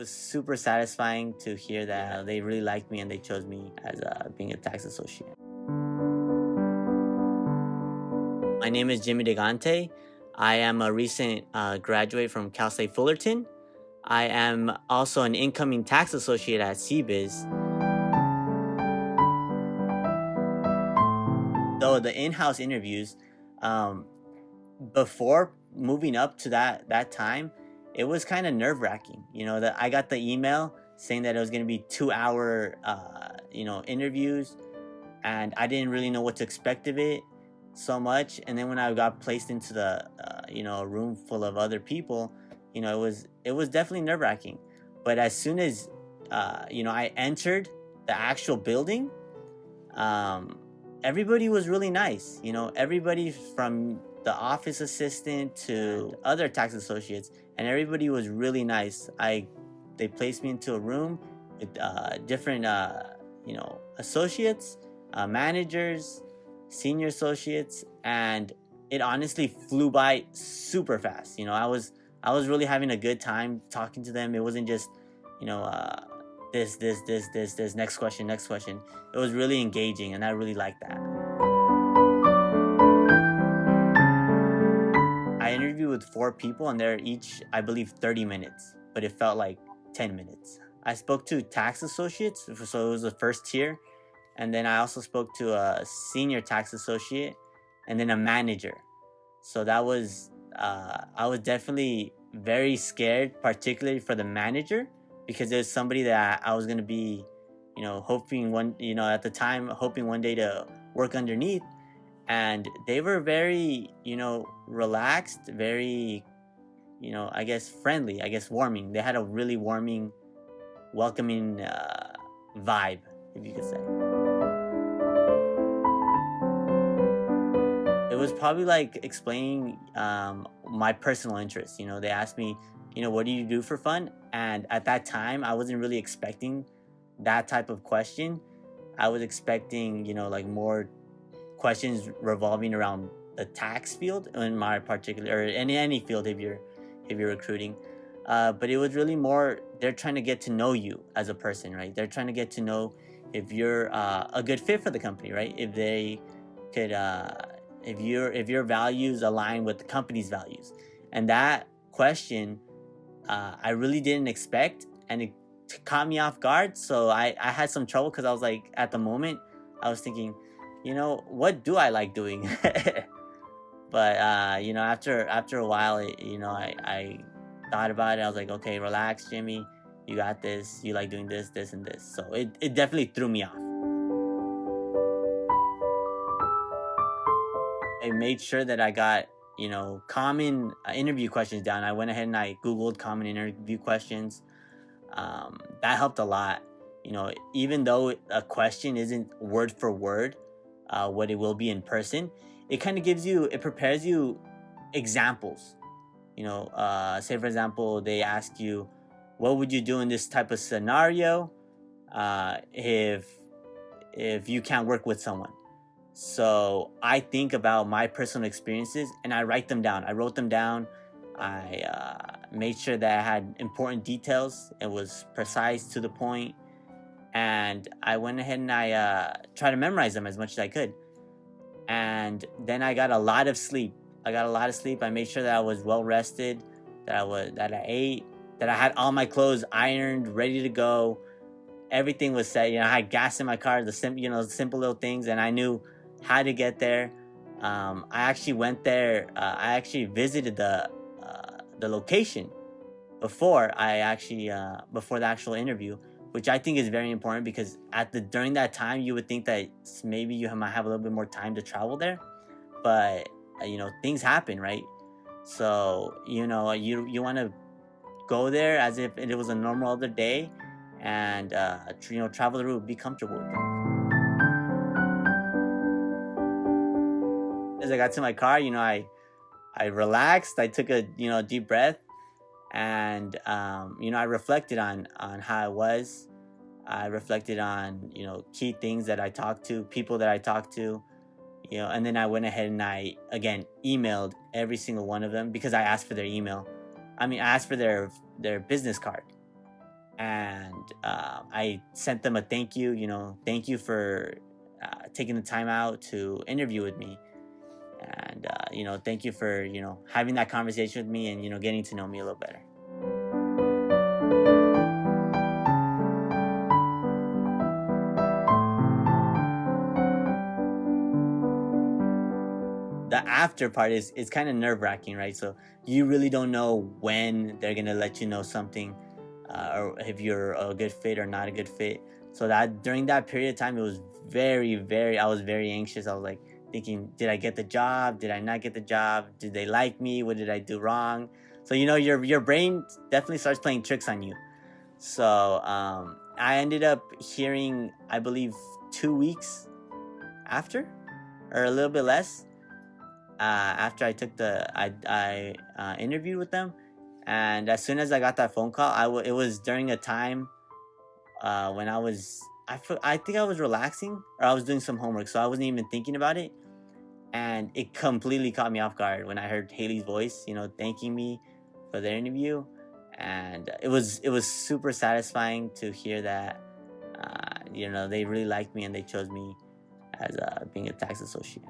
was super satisfying to hear that they really liked me and they chose me as being a tax associate. My name is Jimmy Degante. I am a recent graduate from Cal State Fullerton. I am also an incoming tax associate at CBiz. Though the in-house interviews, um, before moving up to that time, it was kind of nerve-wracking. That I got the email saying that it was going to be 2-hour interviews, and I didn't really know what to expect of it so much. And then when I got placed into the a room full of other people, it was definitely nerve-wracking. But as soon as I entered the actual building, everybody was really nice. Everybody from the office assistant to other tax associates, and everybody was really nice. They placed me into a room with different associates, managers, senior associates, and it honestly flew by super fast. I was really having a good time talking to them. It wasn't just this next question. It was really engaging, and I really liked that. I interviewed with 4 people, and they're each, I believe, 30 minutes, but it felt like 10 minutes. I spoke to tax associates, so it was the first tier, and then I also spoke to a senior tax associate, and then a manager. So that was, I was definitely very scared, particularly for the manager, because it was somebody that I was going to be, hoping at the time, hoping one day to work underneath. And they were very, relaxed, very, I guess friendly, I guess warming. They had a really warming, welcoming vibe, if you could say. It was probably like explaining my personal interests. They asked me, what do you do for fun? And at that time, I wasn't really expecting that type of question. I was expecting, like more questions revolving around the tax field in my particular, or in any field if you're recruiting. But it was really more, they're trying to get to know you as a person, right? They're trying to get to know if you're a good fit for the company, right? If they could, if your values align with the company's values. And that question, I really didn't expect, and it caught me off guard. So I had some trouble, because I was like, at the moment, I was thinking, what do I like doing? But after a while, I thought about it. I was like, okay, relax, Jimmy. You got this. You like doing this, this, and this. So it definitely threw me off. I made sure that I got, common interview questions down. I went ahead and I Googled common interview questions. That helped a lot. Even though a question isn't word for word what it will be in person, it kind of it prepares you examples. Say for example, they ask you, what would you do in this type of scenario if you can't work with someone? So I think about my personal experiences and I write them down. I wrote them down. I made sure that I had important details. It was precise, to the point. And I went ahead and I tried to memorize them as much as I could. And then I got a lot of sleep. I made sure that I was well rested, that I ate, that I had all my clothes ironed, ready to go. Everything was set. I had gas in my car, the simple little things, and I knew how to get there. I actually went there. I actually visited the location before the actual interview, which I think is very important, because during that time you would think that maybe you might have a little bit more time to travel there, but things happen, right? So you want to go there as if it was a normal other day, and travel the route, be comfortable with it. As I got to my car, I relaxed. I took a deep breath, and I reflected on how I was. I reflected on key things that I talked to, people that I talked to, and then I went ahead and I again emailed every single one of them, because I asked for their email. I asked for their business card. and I sent them a thank you. Thank you for taking the time out to interview with me, and thank you for having that conversation with me, and getting to know me a little better. The after part is kind of nerve-wracking, right? So you really don't know when they're gonna let you know something, or if you're a good fit or not a good fit. So that during that period of time, it was I was very anxious. I was like thinking, did I get the job? Did I not get the job? Did they like me? What did I do wrong? So your brain definitely starts playing tricks on you. So I ended up hearing, I believe, 2 weeks after, or a little bit less, after I took I interviewed with them, and as soon as I got that phone call, it was during a time when I think I was relaxing, or I was doing some homework, so I wasn't even thinking about it, and it completely caught me off guard when I heard Haley's voice, thanking me for the interview, and it was super satisfying to hear that they really liked me and they chose me as being a tax associate.